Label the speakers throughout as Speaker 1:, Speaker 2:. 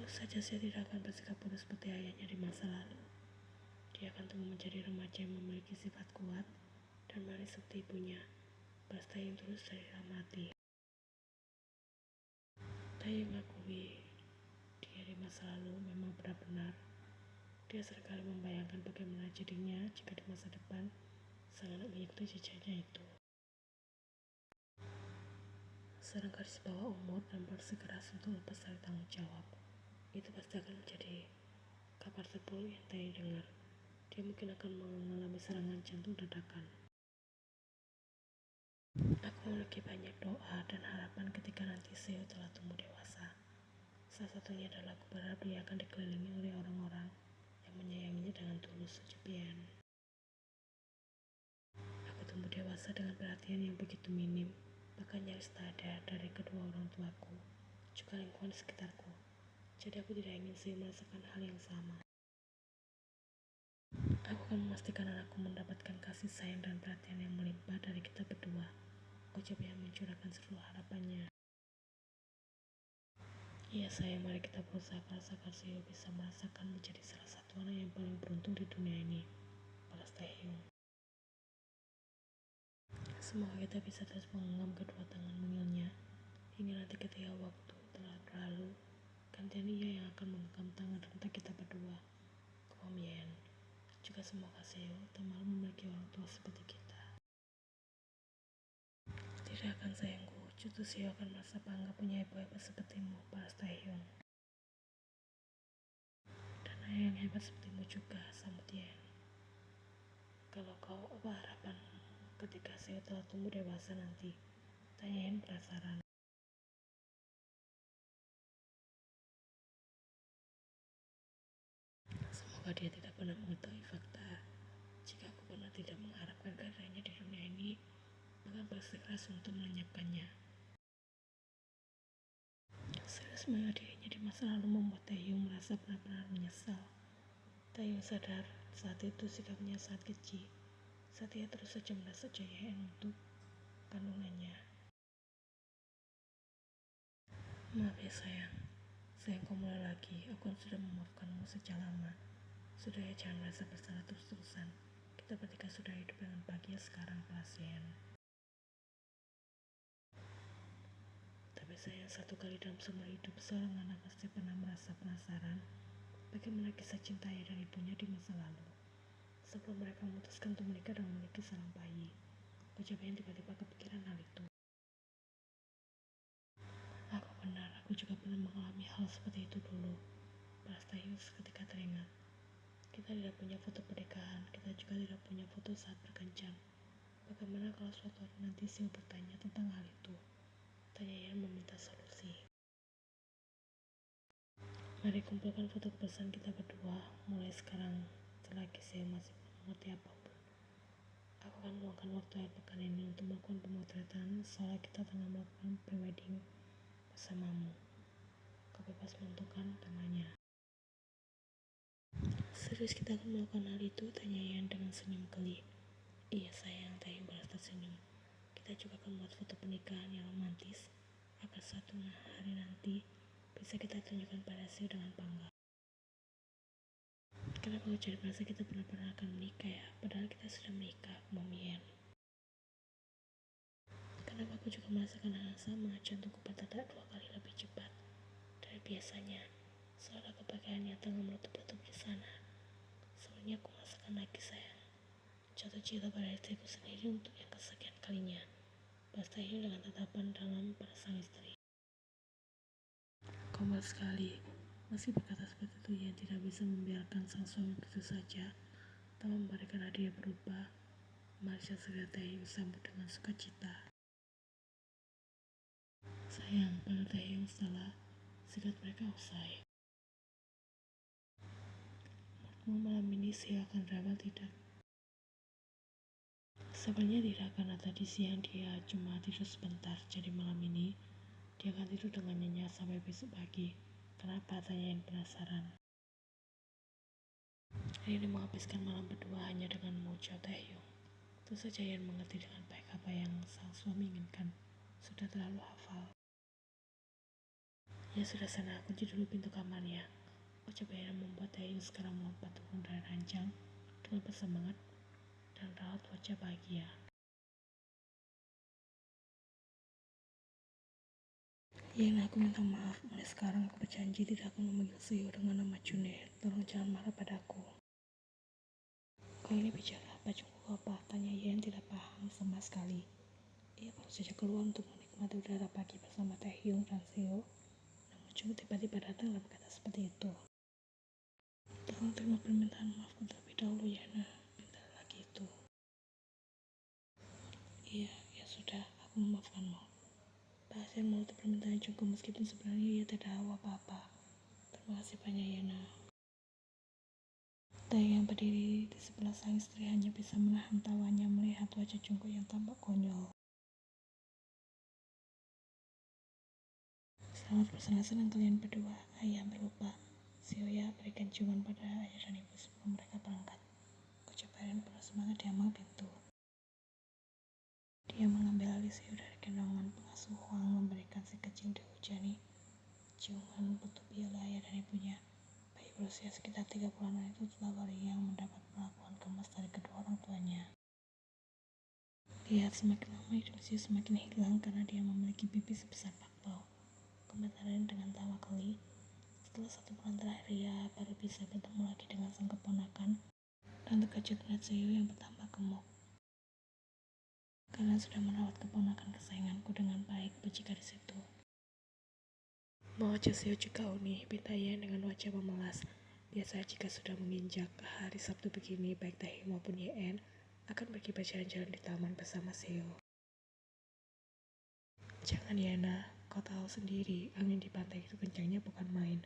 Speaker 1: saja saya tidak akan bersikap bodoh seperti ayahnya di masa lalu. Dia akan tumbuh menjadi remaja yang memiliki sifat kuat dan manis seperti ibunya. Balas Taehyung terus dari dalam hati. Taehyung mengakui dia di masa lalu memang benar-benar. Dia seringkali membayangkan bagaimana jadinya jika di masa depan sang anak mengikuti jejaknya itu. Seringkali di bawah umur dan bersikeras untuk lepas dari tanggung jawab. Itu pasti akan menjadi kabar terburuk yang Taehyung dengar. Dia mungkin akan mengalami serangan jantung dadakan. Aku memiliki banyak doa dan harapan ketika nanti Seo telah tumbuh dewasa. Salah satunya adalah aku berharap dia akan dikelilingi oleh orang-orang yang menyayanginya dengan tulus. Ujian. Aku tumbuh dewasa dengan perhatian yang begitu minim, bahkan nyaris tak ada dari kedua orang tuaku, juga lingkungan di sekitarku. Jadi aku tidak ingin Seo merasakan hal yang sama. Aku akan memastikan anakku mendapatkan kasih sayang dan perhatian yang melimpah dari kita berdua. Ucap yang mencurahkan seluruh harapannya. Iya sayang, mari kita berusaha keras agar Seo bisa merasakan menjadi salah satu anak yang paling beruntung di dunia ini. Balas Taehyung. Semoga kita bisa terus menggenggam kedua tangan mungilnya hingga nanti ketika waktu telah berlalu, gantian ia yang akan menggenggam tangan renta kita berdua. Komien. Juga semoga Seo tak malu memiliki orang tua seperti kita. Tidak akan sayangku, justru Seo akan merasa bangga punya ibu hebat sepertimu. Balas Taehyung. Dan ayah yang hebat sepertimu juga, sambut Yen. Kalau kau, apa harapan ketika Seo telah tumbuh dewasa nanti? Tanya Yen penasaran. Semoga dia tidak pernah mengetahui fakta. Jika aku pernah tidak mengharapkan kehadirannya di dunia ini, maka bersikeras untuk melenyapkannya. Serius mengenai dirinya di masa lalu membuat Taehyung merasa benar-benar menyesal. Taehyung sadar saat itu sikapnya sangat keji, saat ia terus saja mendesak Jaehyun untuk kandungannya. Maaf ya sayang kau mulai lagi, aku sudah memaafkanmu sejak lama. Sudah ya, jangan merasa bersalah terus-terusan. Kita bertiga sudah hidup dengan bahagia sekarang, pasien. Tapi sayang, satu kali dalam seumur hidup seorang anak pasti pernah merasa penasaran bagaimana kisah cinta ayah dan ibunya di masa lalu. Sebelum mereka memutuskan untuk menikah dan memiliki seorang bayi, ucapnya tiba-tiba kepikiran hal itu. Aku juga pernah mengalami hal seperti itu dulu. Balas Taehyung seketika teringat. Kita tidak punya foto pernikahan, kita juga tidak punya foto saat berkencan. Bagaimana kalau suatu hari nanti Seo bertanya tentang hal itu? Tanya Yen meminta solusi. Mari kumpulkan foto kebersamaan kita berdua mulai sekarang, selagi Seo masih belum mengerti apapun. Aku akan meluangkan waktu akhir pekan ini untuk melakukan pemotretan seolah kita tengah melakukan prewedding bersamamu. Kau bebas menentukan temanya. Serius kita akan melakukan hal itu? Tanya Yan dengan senyum geli. Iya sayang, Taehyung balas tersenyum. Kita juga akan membuat foto pernikahan yang romantis agar suatu hari nanti bisa kita tunjukkan pada Seo dengan bangga. Kenapa kau jadi merasa kita benar-benar akan menikah ya? Padahal kita sudah menikah, Yan. Kenapa aku juga merasakan hal yang sama? Jantungku berdetak 2 kali lebih cepat dari biasanya. Seolah kebahagiaan yang tengah meletup-letup di sana. Sebenarnya aku merasakan lagi sayang. Jatuh cinta pada istriku sendiri untuk yang kesekian kalinya. Balas Taehyung dengan tatapan dalam pada sang istri. Komel sekali. Meski berkata seperti itu, ia tidak bisa membiarkan sang suami begitu saja tanpa memberikan hadiah berupa Malaysia segera Taehyung sambut dengan sukacita. Sayang, pada Taehyung setelah sikat mereka usai. Menurutmu malam ini Seo akan rawat tidak? Sebenarnya tidak, karena tadi siang dia cuma tidur sebentar, jadi malam ini dia akan tidur dengan nyenyak sampai besok pagi. Kenapa? Tanya Yen penasaran. Ini menghabiskan malam berdua hanya dengan mengucap Taehyung. Tentu saja Yen mengerti dengan baik apa yang sang suami inginkan. Sudah terlalu hafal. Ya sudah sana, kunci dulu pintu kamarnya. Ucap Yana membuat Taehyung sekarang melompat turun dari ranjang dengan bersemangat dan raut wajah bahagia. Yana, aku minta maaf. Mulai sekarang aku berjanji tidak akan memanggil Seo dengan nama Junhee. Tolong jangan marah padaku. Kau ini bicara apa, Jungkook apa? Tanya Yan tidak paham sama sekali. Ia baru saja keluar untuk menikmati udara pagi bersama Taehyung dan Seo. Namun Jungkook tiba-tiba datang dan berkata seperti itu. Tolong terima permintaan maafku terlebih dahulu, Yana. Minta lagi itu. Iya, ya sudah, aku memaafkanmu. Pasien menutup permintaan Jungkook meskipun sebenarnya ia tidak tahu apa-apa. Terima kasih banyak, Yana. Taehyung yang berdiri di sebelah sang istri hanya bisa menahan tawanya melihat wajah Jungkook yang tampak konyol. Selamat bersenang-senang kalian berdua. Ayah hampir lupa. Seoya berikan ciuman pada ayah dan ibu sebelum mereka berangkat. Ucap Erin penuh semangat di ambang pintu. Dia mengambil alih Seo dari gendongan pengasuh Hwang memberikan si kecil dihujani ciuman bertubi oleh ayah dan ibunya. Bayi berusia sekitar 3 bulanan itu telah beriang mendapat perlakuan gemas dari kedua orang tuanya. Lihat semakin lama hidung Seo semakin hilang karena dia memiliki pipi sebesar bakpao. Komentarnya dengan tawa geli. Setelah 1 bulan terakhir ia baru bisa bertemu lagi dengan sang keponakan dan terkejut melihat Seo yang bertambah gemuk. Kalian sudah merawat keponakan kesayanganku dengan baik, jika di situ. Mau wajah Seo juga unik, pinta Yan dengan wajah memelas. Biasa jika sudah menginjak hari Sabtu begini, baik Taehyung maupun Yeon akan pergi berjalan-jalan di taman bersama Seo. Jangan Yana, kau tahu sendiri, angin di pantai itu kencangnya bukan main.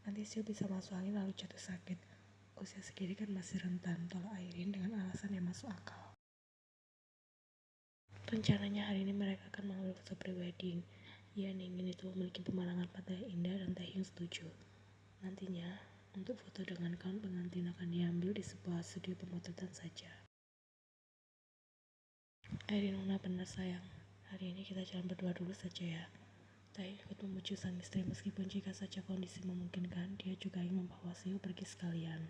Speaker 1: Nanti Seo bisa masuk angin lalu jatuh sakit. Usia segini kan masih rentan, tolak Airin dengan alasan yang masuk akal. Rencananya hari ini mereka akan mengambil foto pre-wedding. Yan ingin itu memiliki pemandangan pantai indah dan Taehyung setuju. Nantinya, untuk foto dengan kaum pengantin akan diambil di sebuah studio pemotretan saja. Airin benar sayang, hari ini kita jalan berdua dulu saja ya. Taehyung ikut memuji sang istri meskipun jika saja kondisi memungkinkan, dia juga ingin membawa Seo pergi sekalian.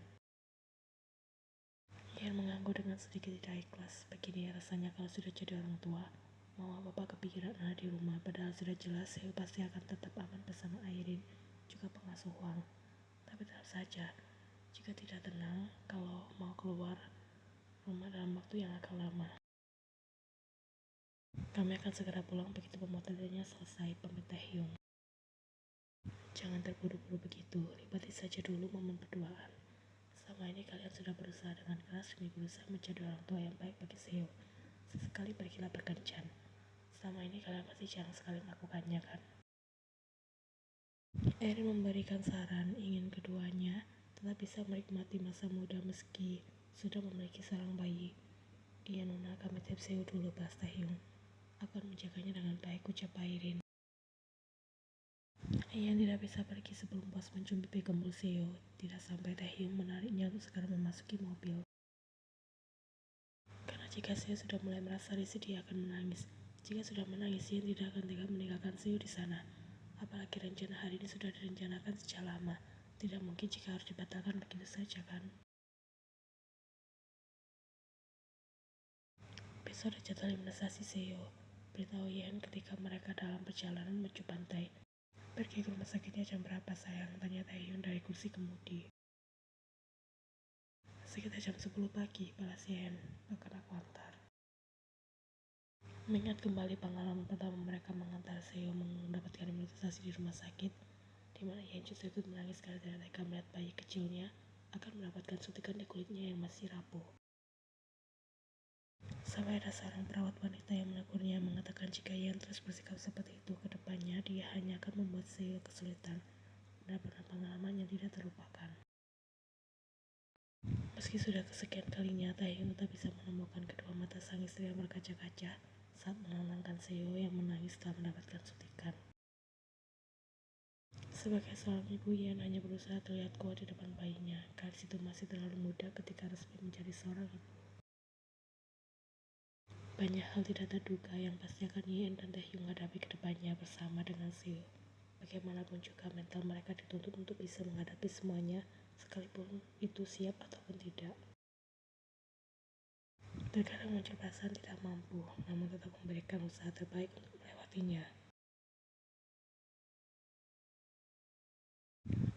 Speaker 1: Yan mengangguk dengan sedikit tidak ikhlas. Begini rasanya kalau sudah jadi orang tua. Mau apa-apa kepikiran anak di rumah, padahal sudah jelas Seo pasti akan tetap aman bersama Airin, juga pengasuh Hwang. Tapi tetap saja, jika tidak tenang, kalau mau keluar rumah dalam waktu yang agak lama. Kami akan segera pulang begitu pemotretannya selesai, pamit Taehyung. Jangan terburu-buru begitu, nikmati saja dulu momen berduaan. Selama ini kalian sudah berusaha dengan keras demi berusaha menjadi orang tua yang baik bagi Seo. Sesekali pergilah berkencan. Selama ini kalian pasti jarang sekali melakukannya kan? Erin memberikan saran ingin keduanya tetap bisa menikmati masa muda meski sudah memiliki seorang bayi. Iya Nona, kami titip Seo dulu, bahas Taehyung. Akan menjaganya dengan baik, ucap Airin. Ian tidak bisa pergi sebelum puas mencium pipi gembul Seo. Tidak sampai Taehyung menariknya untuk segera memasuki mobil. Karena jika Seo sudah mulai merasa risih, dia akan menangis. Jika sudah menangis, Ian tidak akan tega meninggalkan Seo di sana. Apalagi rencana hari ini sudah direncanakan sejak lama. Tidak mungkin jika harus dibatalkan begitu saja kan. Besok ada jadwal imunisasi Seo. Beritahu Ian ketika mereka dalam perjalanan menuju pantai. Pergi ke rumah sakitnya jam berapa sayang? Tanya Taehyung dari kursi kemudi. Sekitar jam 10 pagi, balas Ian. Akan aku antar. Mengingat kembali pengalaman pertama mereka mengantar Seo mendapatkan imunisasi di rumah sakit, di mana Ian justru ikut menangis karena tidak tega melihat bayi kecilnya akan mendapatkan suntikan di kulitnya yang masih rapuh. Sampai ada seorang perawat wanita yang menegurnya mengatakan jika Ian terus bersikap seperti itu ke depannya, dia hanya akan membuat Seo kesulitan mendapatkan pengalaman yang tidak terlupakan. Meski sudah kesekian kalinya, Taehyung tetap bisa menemukan kedua mata sang istri yang berkaca-kaca saat menenangkan Seo yang menangis setelah mendapatkan suntikan. Sebagai seorang ibu, Ian hanya berusaha terlihat kuat di depan bayinya. Gadis itu masih terlalu muda ketika resmi menjadi seorang ibu. Banyak hal tidak terduga yang pasti akan Ian dan Taehyung hadapi ke depannya bersama dengan Seo. Bagaimanapun juga mental mereka dituntut untuk bisa menghadapi semuanya, sekalipun itu siap ataupun tidak. Terkadang muncul perasaan tidak mampu, namun tetap memberikan usaha terbaik untuk melewatinya.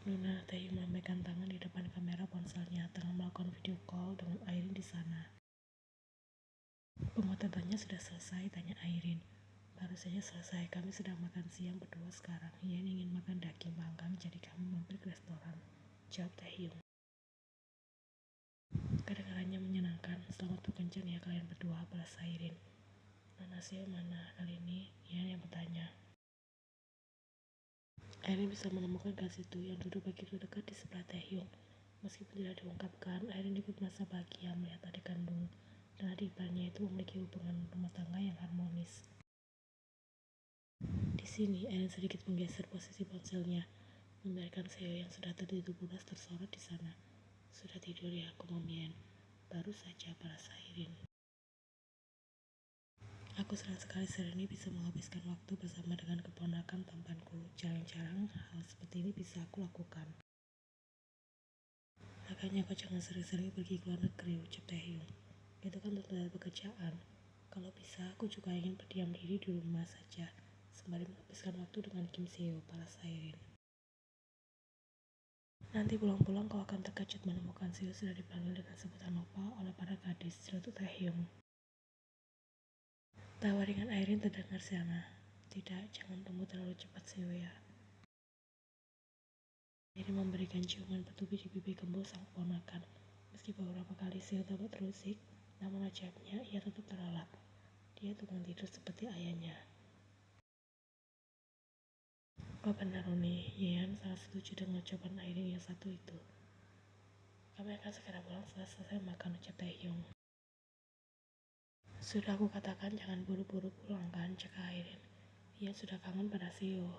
Speaker 1: Nuna Taehyung melambaikan tangan di depan kamera ponselnya tengah melakukan video call dengan Airin di sana. Pemotretannya sudah selesai, tanya Airin. Baru saja selesai, kami sedang makan siang berdua sekarang. Ian ingin makan daging panggang, jadi kami mampir ke restoran, jawab Taehyung. Kedengarannya menyenangkan. Selamat bekencan ya kalian berdua, balas Airin. Nona Seo mana kali ini? Ian yang bertanya. Airin bisa menemukan gadis itu yang duduk begitu dekat di sebelah Taehyung. Meskipun tidak diungkapkan, Airin ikut merasa bahagia melihat adik kandung dan adik iparnya itu memiliki hubungan rumah tangga yang harmonis. Di sini, Airin sedikit menggeser posisi ponselnya, membiarkan Seo yang sudah tertidur pulas tersorot di sana. Sudah tidur ya, aku Mom Ian. Baru saja, balas Airin. Aku senang sekali Sereni bisa menghabiskan waktu bersama dengan keponakan tampanku. Jarang-jarang hal seperti ini bisa aku lakukan. Makanya kau jangan sering-sering pergi ke luar negeri, ucap Taehyung. Itu kan tuntutan pekerjaan. Kalau bisa, aku juga ingin berdiam diri di rumah saja, sembari menghabiskan waktu dengan Kim Seo, balas Airin. Nanti pulang-pulang kau akan terkejut menemukan Seo sudah dipanggil dengan sebutan opa oleh para gadis, celutuk Taehyung. Tawa ringan Airin terdengar sana. Tidak, jangan tumbuh terlalu cepat Seo ya. Airin memberikan ciuman bertubi di pipi gembul sang keponakan. Meski beberapa kali Seo tampak terusik, namun ajaibnya ia tetap terlelap. Dia tukang tidur seperti ayahnya. Oh benar Uni, Ian sangat setuju dengan jawaban Airin yang satu itu. Kami akan segera pulang setelah selesai makan, ucap Taehyung. Sudah aku katakan jangan buru-buru pulang kan, cakap Airin. Ia sudah kangen pada Seo.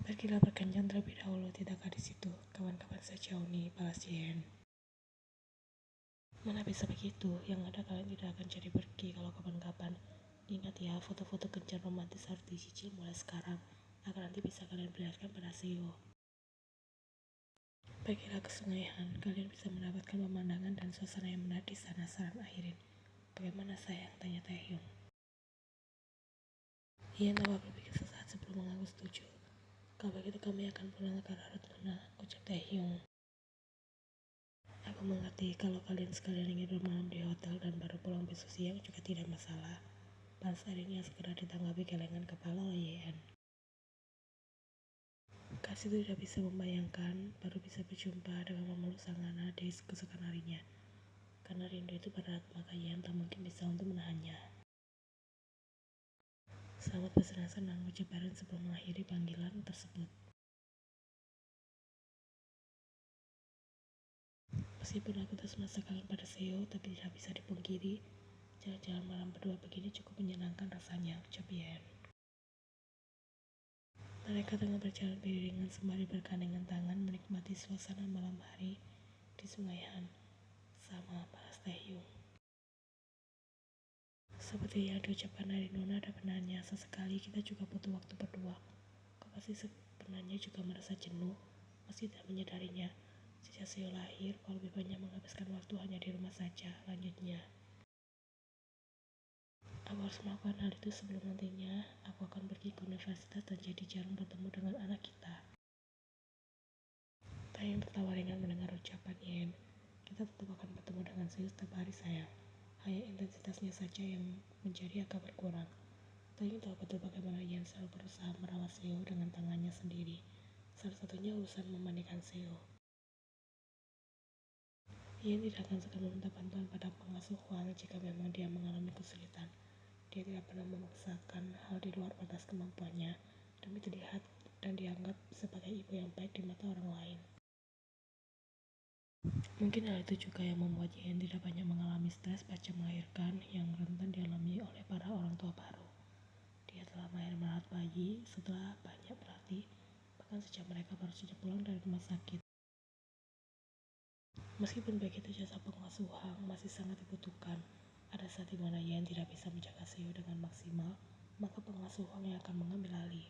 Speaker 1: Pergilah berkencan terlebih dahulu, tidakkah di situ? Kawan-kawan saja Uni, balas Yen. Mana bisa begitu, yang ada kalian tidak akan jadi pergi kalau kapan-kapan. Ingat ya, foto-foto kencan romantis harus dicicil mulai sekarang, agar nanti bisa kalian perlihatkan pada Seo. Pergilah ke Sungai Han, kalian bisa mendapatkan pemandangan dan suasana yang menarik di sana, saran Airin. Bagaimana sayang, tanya Taehyung. Ian tampak berpikir sesaat sebelum mengaku setuju. Kalau begitu kami akan pulang ke Rarut Luna, ucap Taehyung. Aku mengerti kalau kalian sekalian ingin bermalam di hotel dan baru pulang besok siang juga tidak masalah. Balas Airin yang segera ditanggapi gelengan kepala oleh Ian. Kasih itu tidak bisa membayangkan baru bisa berjumpa dengan memeluk sang anak di keesokan harinya. Karena rindu itu berat, maka Ian tak mungkin bisa untuk menahannya. Selamat bersenang-senang, ucap Airin sebelum mengakhiri panggilan tersebut. Meskipun aku terus merasa kangen pada Seo, tapi tidak bisa dipungkiri, jalan-jalan malam berdua begini cukup menyenangkan rasanya, ucap Ian. Mereka tengah berjalan beriringan sembari bergandengan tangan menikmati suasana malam hari di Sungai Han. Sama, balas Taehyung. Seperti yang diucapkan dari Nona ada benarnya, sesekali kita juga butuh waktu berdua. Kau pasti sebenarnya juga merasa jenuh, meski tidak menyadarinya. Sejak Seo lahir, kau lebih banyak menghabiskan waktu hanya di rumah saja, lanjutnya. Aku harus melakukan hal itu sebelum nantinya aku akan pergi ke universitas dan jadi jarang bertemu dengan anak kita. Taehyung tertawa ringan mendengar ucapan Yen. Kita tetap akan bertemu dengan Seo setiap hari sayang. Hanya intensitasnya saja yang menjadi agak berkurang. Taehyung tahu betul bagaimana Yen selalu berusaha merawat Seo dengan tangannya sendiri. Salah satunya urusan memandikan Seo. Yen tidak akan segan meminta bantuan pada pengasuh Hwang jika memang dia mengalami kesulitan. Dia tidak pernah memaksakan hal di luar batas kemampuannya demi terlihat dan dianggap sebagai ibu yang baik di mata orang lain. Mungkin hal itu juga yang membuat Yen tidak banyak mengalami stres pasca melahirkan yang rentan dialami oleh para orang tua baru. Dia telah mahir merawat bayi setelah banyak berlatih, bahkan sejak mereka baru saja pulang dari rumah sakit. Meskipun begitu, jasa pengasuh Hwang masih sangat dibutuhkan. Ada saat di mana Yen tidak bisa menjaga Seo dengan maksimal, maka pengasuh Hwang yang akan mengambil alih.